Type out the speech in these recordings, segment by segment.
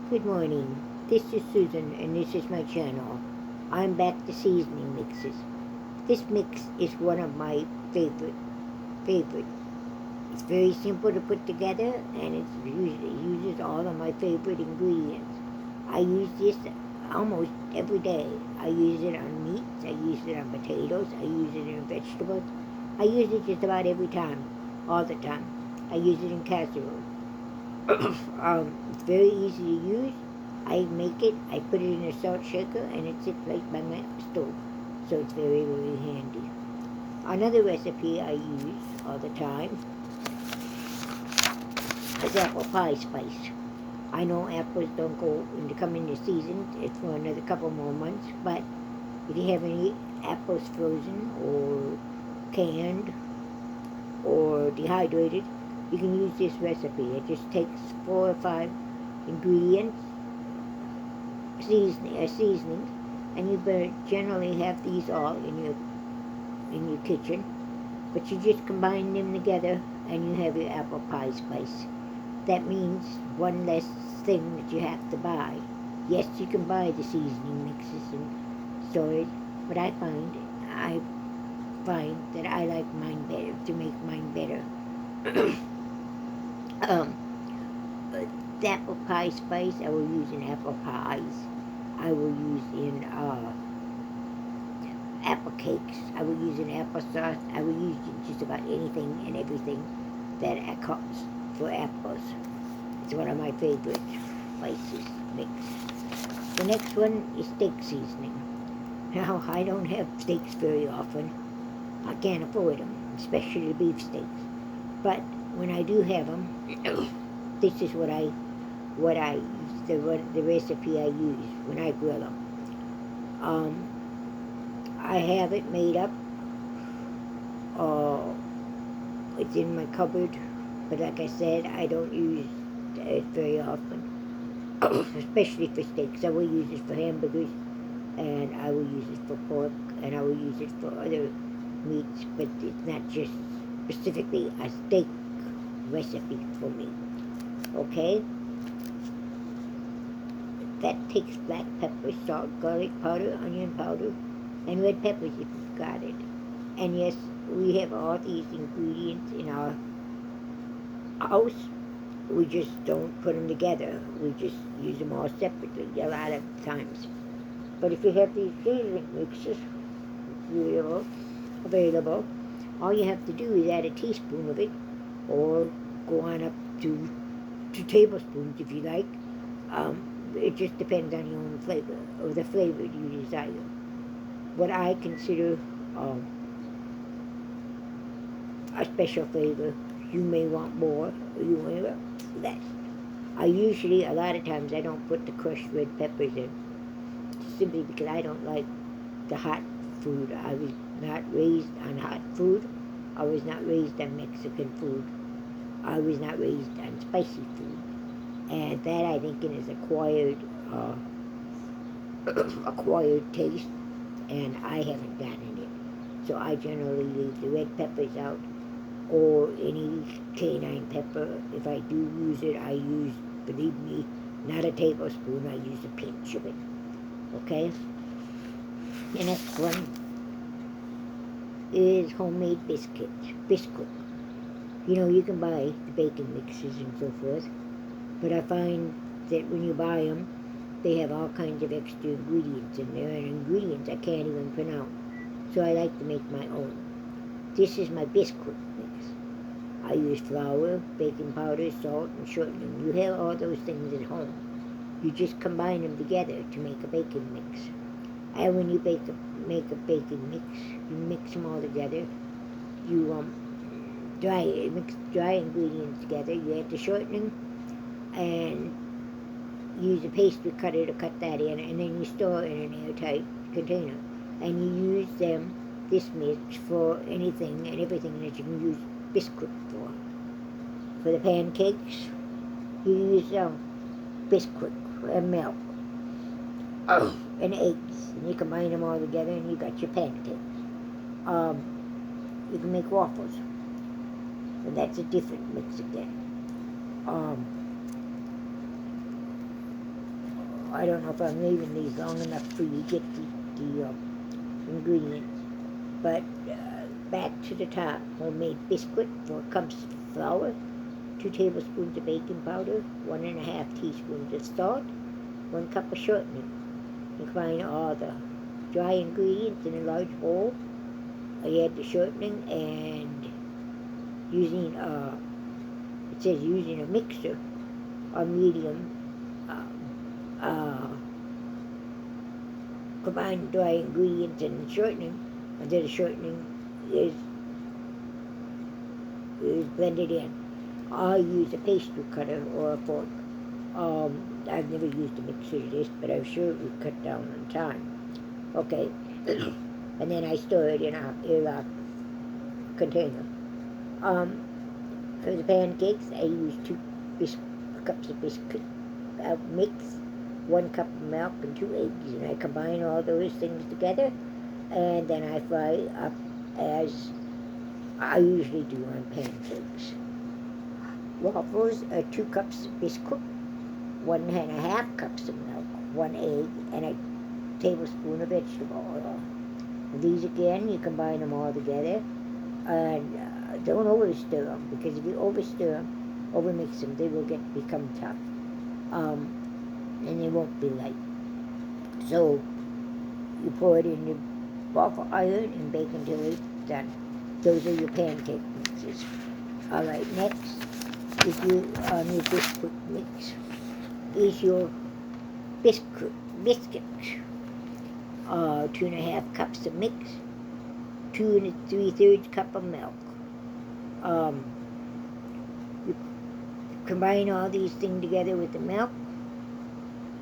Good morning. This is Susan, and this is my channel. I'm back to seasoning mixes. This mix is one of my favorite. It's very simple to put together, and it uses all of my favorite ingredients. I use this almost every day. I use it on meats. I use it on potatoes. I use it in vegetables. I use it just about every time, all the time. I use it in casserole. It's very easy to use. I make it, I put it in a salt shaker, and it sits right by my stove. So it's very handy. Another recipe I use all the time is apple pie spice. I know apples don't come into season. It's for another couple more months. But if you have any apples frozen or canned or dehydrated, you can use this recipe. It just takes 4 or 5 ingredients, seasonings, and you better generally have these all in your kitchen. But you just combine them together, and you have your apple pie spice. That means one less thing that you have to buy. Yes, you can buy the seasoning mixes and storage, but I find that I like mine better to make mine better. um, the apple pie spice I will use in apple pies. I will use in apple cakes. I will use in applesauce. I will use in just about anything and everything that comes for apples. It's one of my favorite spices mix. The next one is steak seasoning. Now, I don't have steaks very often. I can't afford them, especially the beef steaks. But when I do have them, this is the recipe I use when I grill them. Um, I have it made up. Uh, it's in my cupboard, but like I said, I don't use it very often, especially for steaks. I will use it for hamburgers, and I will use it for pork, and I will use it for other meats, but it's not just specifically a steak recipe for me. Okay? That takes black pepper, salt, garlic powder, onion powder, and red peppers if you've got it. And yes, we have all these ingredients in our house. We just don't put them together. We just use them all separately a lot of times. But if you have these seasoning mixes available, all you have to do is add a teaspoon of it, or go on up to 2 tablespoons if you like. Um, it just depends on your own flavor, or the flavor you desire. What I consider um, a special flavor, you may want more, or you may want less. A lot of times, I don't put the crushed red peppers in, simply because I don't like the hot food. I was not raised on hot food. I was not raised on Mexican food. I was not raised on spicy food. And that, I think, is uh, acquired taste, and I haven't gotten it. So I generally leave the red peppers out, or any canine pepper. If I do use it, I use, believe me, not a tablespoon. I use a pinch of it. Okay? The next one is homemade biscuit. You know, you can buy the bacon mixes and so forth, but I find that when you buy them, they have all kinds of extra ingredients in there, and ingredients I can't even pronounce. So I like to make my own. This is my biscuit mix. I use flour, baking powder, salt, and shortening. You have all those things at home. You just combine them together to make a bacon mix. And when you make a bacon mix, you mix them all together. You mix dry ingredients together. You add the shortening, and use a pastry cutter to cut that in, and then you store it in an airtight container. And you use this mix for anything and everything that you can use biscuit for. For the pancakes, you use biscuit and milk and eggs, and you combine them all together, and you got your pancakes. Um, you can make waffles, and that's a different mix again. Um, I don't know if I'm leaving these long enough for you to get the ingredients. But back to the top, homemade biscuit, 4 cups of flour, 2 tablespoons of baking powder, 1½ teaspoons of salt, 1 cup of shortening. You combine all the dry ingredients in a large bowl. I add the shortening and using it says using a mixer or medium. Combine dry ingredients and shortening until the shortening is blended in. I use a pastry cutter or a fork. I've never used a mixer to this, but I'm sure it would cut down on time. Okay, and then I store it in a airlock container. For the pancakes, I use 2 cups of biscuit mix, 1 cup of milk, and 2 eggs, and I combine all those things together, and then I fry up as I usually do on pancakes. Waffles are 2 cups of biscuit, 1½ cups of milk, 1 egg, and a tablespoon of vegetable oil. These again, you combine them all together, and don't overstir them, because if you overmix them, they will become tough, and they won't be light. So you pour it in your waffle iron and bake until it's done. Those are your pancake mixes. All right, next is your biscuit mix. Is your biscuit. 2½ cups of mix, 2 3/3 cup of milk. You combine all these things together with the milk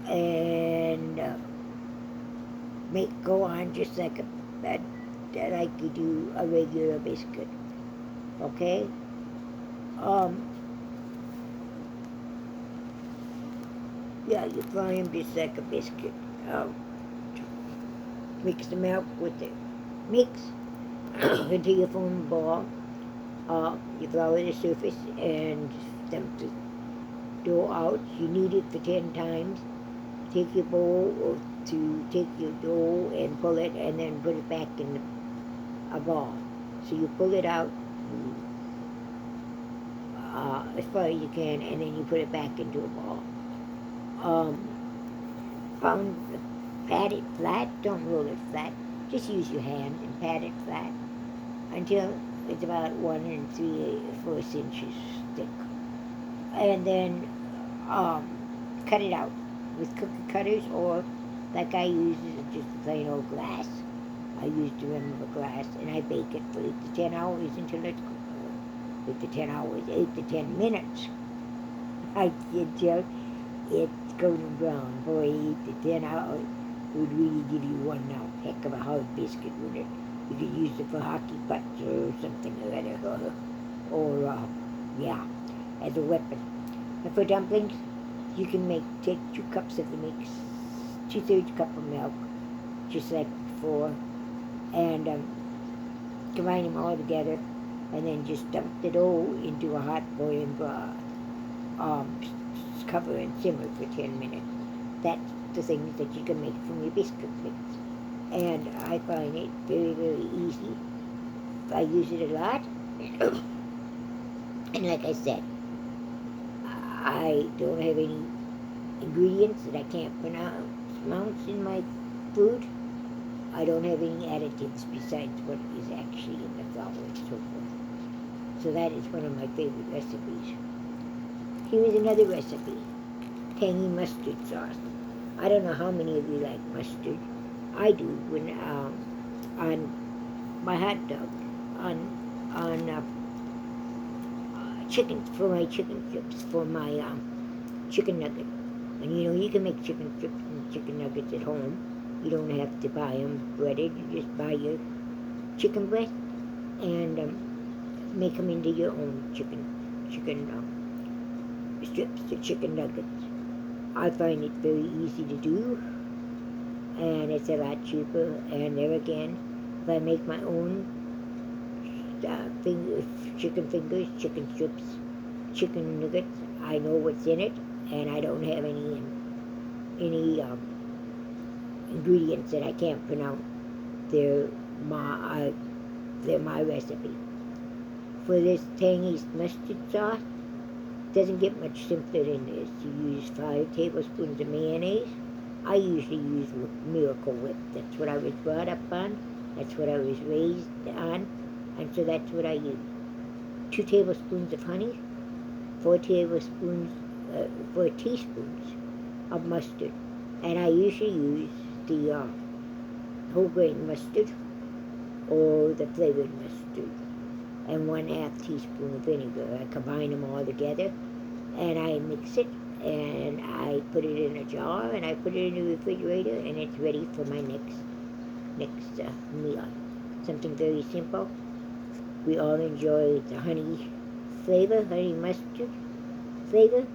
and go on just like like you do a regular biscuit. Okay. Yeah, you fry them just like a biscuit. Mix the milk with the mix until you form a ball. You flour the surface and dump the dough out. You knead it for 10 times. Take your bowl to take your dough and pull it, and then put it back in a ball. So you pull it out as far as you can, and then you put it back into a ball. Pat it flat. Don't roll it flat. Just use your hand and pat it flat until it's about 1 3/4 inches thick. And then cut it out with cookie cutters, or like I use just a plain old glass. I use the rim of a glass, and I bake it for 8 to 10 hours until it's cooked. 8 to 10 hours, 8 to 10 minutes. I did tell it's golden brown. Boy, 8 to 10 hours would really give you one heck of a hard biscuit, wouldn't it? You could use it for hockey pucks or something or other, or as a weapon. And for dumplings, you can take 2 cups of the mix, 2/3 cup of milk, just like before, and combine them all together, and then just dump the dough into a hot boiling broth. Cover and simmer for 10 minutes. That's the things that you can make from your biscuit mix. And I find it very, very easy. I use it a lot. And like I said, I don't have any ingredients that I can't pronounce in my food. I don't have any additives besides what is actually in the flour and so forth. So that is one of my favorite recipes. Here is another recipe, tangy mustard sauce. I don't know how many of you like mustard. I do when on my hot dog, on chicken, for my chicken strips, for my chicken nugget. And you can make chicken strips and chicken nuggets at home. You don't have to buy them breaded. You just buy your chicken breast and make them into your own chicken strips or chicken nuggets. I find it very easy to do, and it's a lot cheaper. And there again, if I make my own chicken fingers, chicken strips, chicken nuggets, I know what's in it, and I don't have any any ingredients that I can't pronounce. They're my, they're my recipe. For this tangy mustard sauce, doesn't get much simpler than this. You use 5 tablespoons of mayonnaise. I usually use Miracle Whip. That's what I was brought up on. That's what I was raised on. And so that's what I use. 2 tablespoons of honey, 4 tablespoons, 4 teaspoons of mustard. And I usually use the whole grain mustard or the flavored mustard. And 1/2 teaspoon of vinegar. I combine them all together and I mix it and I put it in a jar and I put it in the refrigerator and it's ready for my next meal. Something very simple. We all enjoy the honey flavor, honey mustard flavor,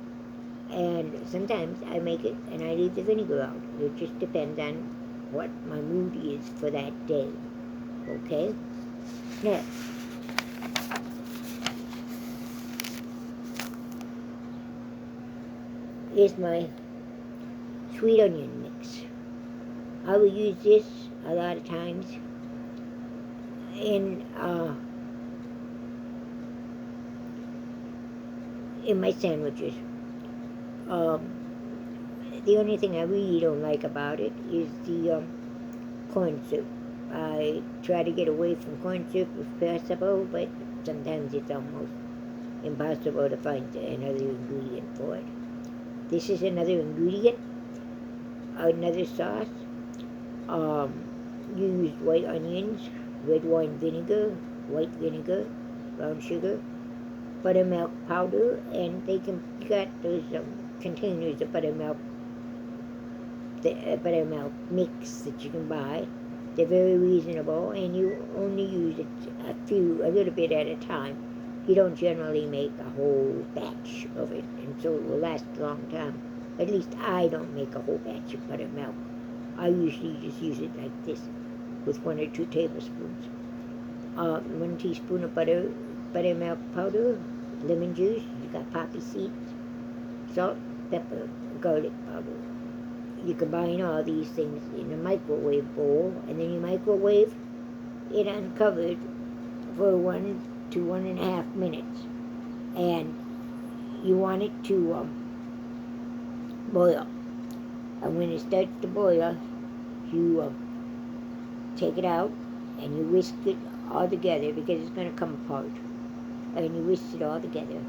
and sometimes I make it and I leave the vinegar out. It just depends on what my mood is for that day. Okay? Next. Here's my sweet onion mix. I will use this a lot of times in my sandwiches. The only thing I really don't like about it is the corn soup. I try to get away from corn soup if possible, but sometimes it's almost impossible to find another ingredient for it. This is another ingredient, another sauce. Use white onions, red wine vinegar, white vinegar, brown sugar, buttermilk powder, and they can get those containers of buttermilk, the buttermilk mix that you can buy. They're very reasonable, and you only use it a little bit at a time. You don't generally make a whole batch of it, and so it will last a long time. At least I don't make a whole batch of buttermilk. I usually just use it like this, with 1 or 2 tablespoons. 1 teaspoon of buttermilk powder, lemon juice, you got poppy seeds, salt, pepper, garlic powder. You combine all these things in a microwave bowl, and then you microwave it uncovered for 1 to 1.5 minutes. And you want it to boil. And when it starts to boil, you take it out and you whisk it all together because it's going to come apart. And you whisk it all together,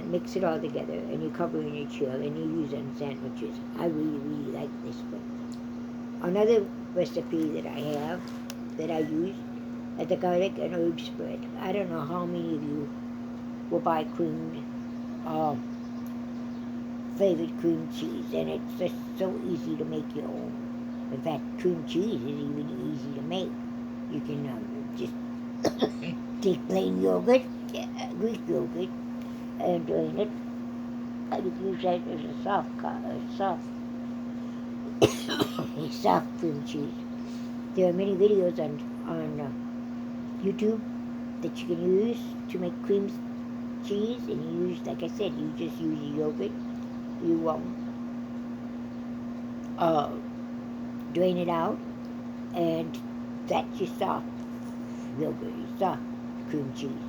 mix it all together, and you cover it in your chill and you use it on sandwiches. I really, really like this one. Another recipe that I have that I use is the garlic and herb spread. I don't know how many of you will buy flavored cream cheese, and it's just so easy to make your own. In fact, cream cheese is even easy to make. You can just take plain yogurt, Greek yogurt, and drain it. And you can use that as a soft cream cheese. There are many videos on YouTube that you can use to make cream cheese, and you use, like I said, you just use yogurt. You drain it out, and that's your soft yogurt, your soft cream cheese.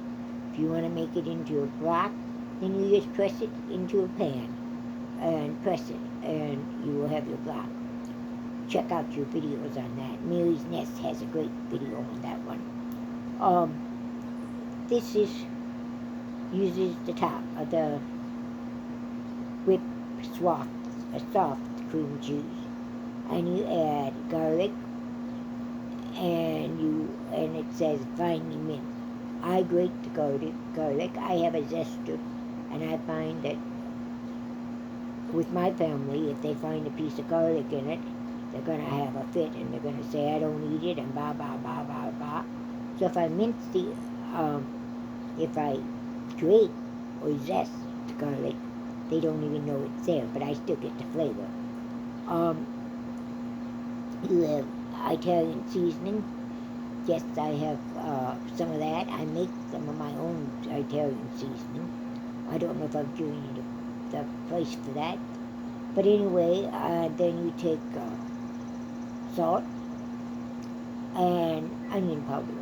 If you want to make it into a block, then you just press it into a pan and press it, and you will have your block. Check out your videos on that. Mary's Nest has a great video on that one. This uses the top of the whipped soft cream cheese, and you add garlic, and it says finely minced. I grate the garlic. I have a zester, and I find that with my family, if they find a piece of garlic in it, they're going to have a fit, and they're going to say, I don't eat it, and blah, blah, blah, blah, blah. So if I if I grate or zest the garlic, they don't even know it's there, but I still get the flavor. You have Italian seasoning. Yes, I have some of that. I make some of my own Italian seasoning. I don't know if I've given you the place for that. But anyway, then you take salt and onion powder,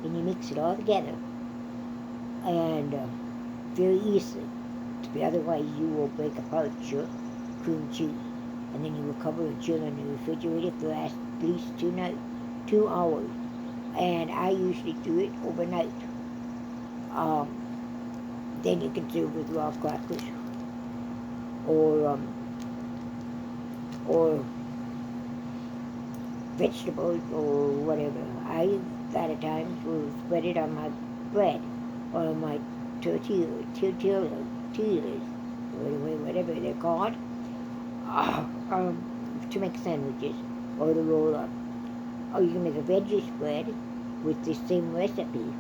and you mix it all together, and very easily. Otherwise, you will break apart your cream cheese, and then you will cover it, chill in the refrigerator for at least 2 hours. And I usually do it overnight. Um, then you can serve with raw crackers or or vegetables or whatever. I a lot of times will spread it on my bread or my tortillas, whatever they're called, to make sandwiches or to roll up. Or you can make a veggie spread with the same recipe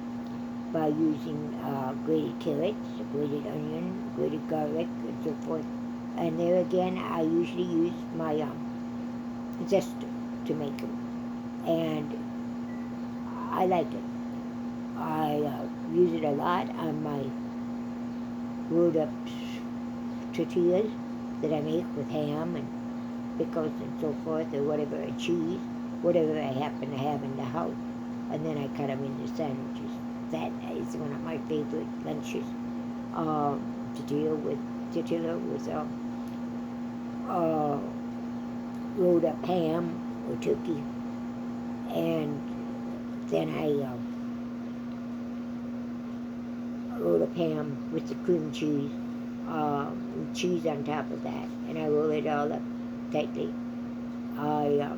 by using grated carrots, grated onion, grated garlic, and so forth. And there again, I usually use my zester to make them, and I like it. I use it a lot on my rolled up tortillas that I make with ham and pickles and so forth, or whatever, cheese, whatever I happen to have in the house. And then I cut them into sandwiches. That is one of my favorite lunches. Tortilla with rolled up ham or turkey, and then I roll up ham with the cream cheese, cheese on top of that, and I roll it all up tightly. I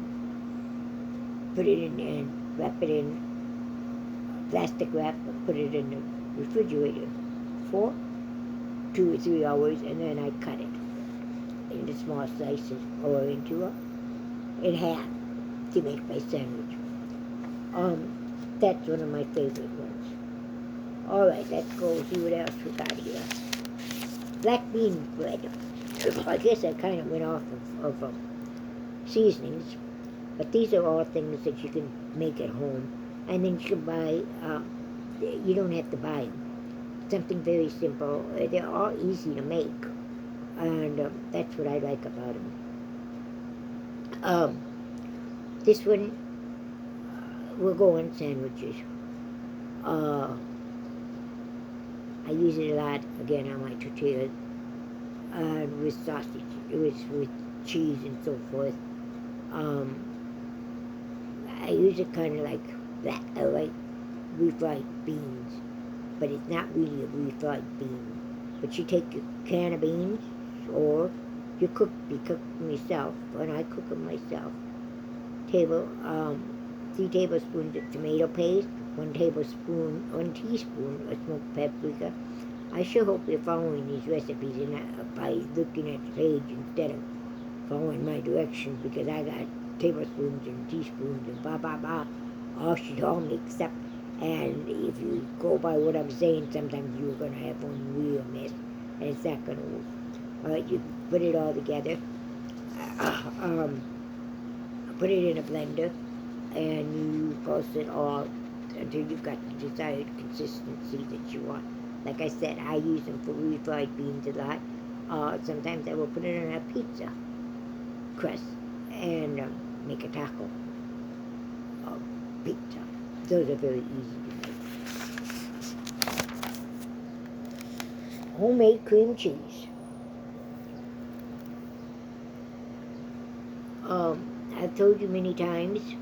put it in and wrap it in plastic wrap, put it in the refrigerator for 2 or 3 hours, and then I cut it into small slices or in half to make my sandwich. That's one of my favorite ones. All right, let's go see what else we got here. Black bean bread. I guess I kind of went off of seasonings, but these are all things that you can make at home, and then you can buy. You don't have to buy them. Something very simple. They're all easy to make, and that's what I like about them. This one will go on sandwiches. I use it a lot, again, on my tortillas, and with sausage, with cheese and so forth. I use it kind of like that. I like refried beans, but it's not really a refried bean. But you take your can of beans, or you cook them yourself, and I cook them myself. 3 tablespoons of tomato paste, 1 teaspoon of smoked paprika. I sure hope you're following these recipes and by looking at the page instead of following my directions, because I got tablespoons and teaspoons and blah blah blah, all should all mixed up. And if you go by what I'm saying, sometimes you're going to have one real mess, and it's not going to work. All right, you put it all together, put it in a blender, and you pulse it all until you've got the desired consistency that you want. Like I said, I use them for refried beans a lot. Sometimes I will put it on a pizza crust and make a taco pizza. Those are very easy to make. Homemade cream cheese. I've told you many times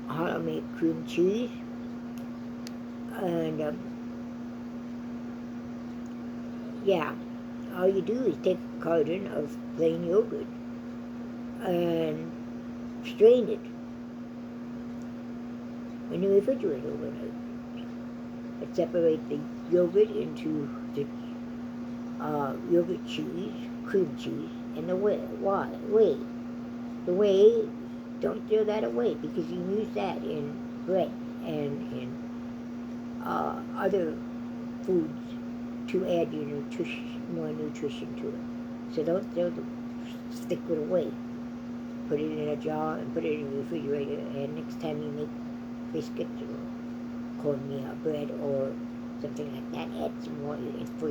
how to make cream cheese, and yeah, all you do is take a carton of plain yogurt and strain it in the refrigerator overnight. And separate the yogurt into the yogurt cheese, cream cheese, and the whey. The whey, don't throw that away, because you use that in bread and in other foods to add more nutrition to it. So don't throw stick it away. Put it in a jar and put it in the refrigerator, and next time you make biscuits or cornmeal bread or something like that. Add some more for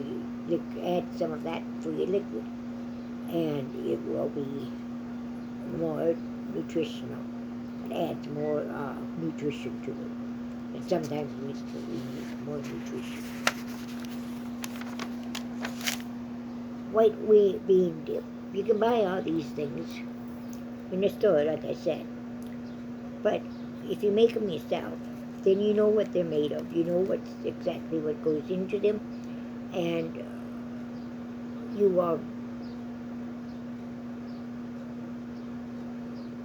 your add some of that for your liquid, and it will be more nutritional. It adds more nutrition to it. And sometimes we need more nutrition. White wheat bean dip. You can buy all these things in the store, like I said. But if you make them yourself, then you know what they're made of. You know what's exactly what goes into them, and you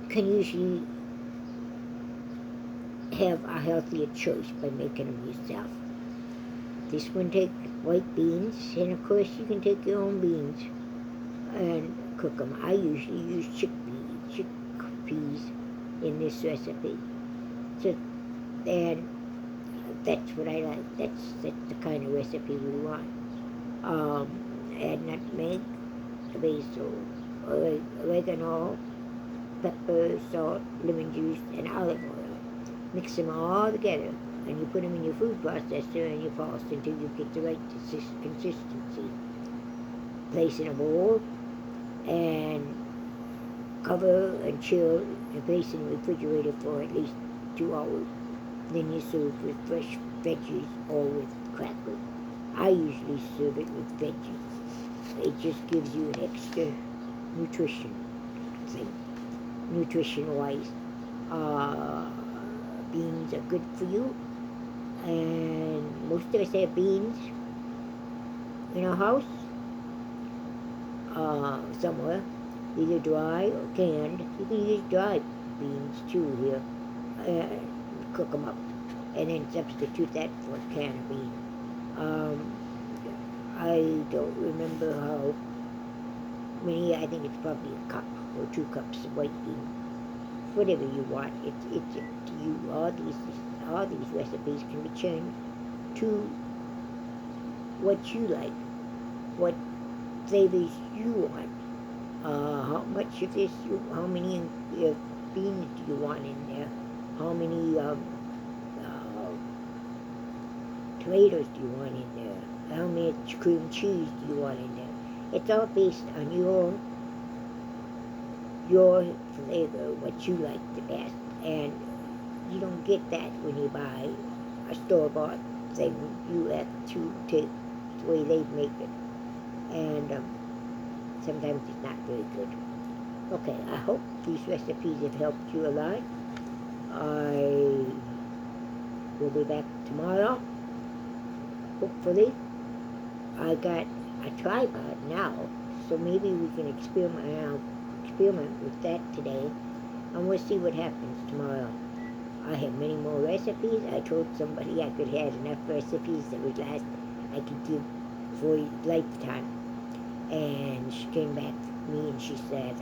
can usually have a healthier choice by making them yourself. This one take white beans, and of course you can take your own beans and cook them. I usually use chickpeas in this recipe. So, and that's what I like. That's the kind of recipe we want. Add nutmeg, basil, oregano, pepper, salt, lemon juice, and olive oil. Mix them all together, and you put them in your food processor and you pulse until you get the right consistency. Place in a bowl and cover and chill and place in the refrigerator for at least 2 hours. Then you serve with fresh veggies or with crackers. I usually serve it with veggies. It just gives you an extra nutrition thing, nutrition-wise. Beans are good for you, and most of us have beans in our house somewhere, either dry or canned. You can use dry beans too here, cook them up, and then substitute that for a can of beans. I don't remember how many. I think it's probably a cup or 2 cups of white beans. Whatever you want, it's up to you. All these recipes can be changed to what you like, what flavors you want. How much of this how many beans do you want in there? How many tomatoes do you want in there? How much cream cheese do you want in there? It's all based on your flavor, what you like the best, and you don't get that when you buy a store-bought thing. You have to take the way they make it, and sometimes it's not very good. Okay, I hope these recipes have helped you a lot. I will be back tomorrow, hopefully. I got a tripod now, so maybe we can experiment with that today, and we'll see what happens tomorrow. I have many more recipes. I told somebody I could have enough recipes that would last, I could give for a lifetime. And she came back to me and she said,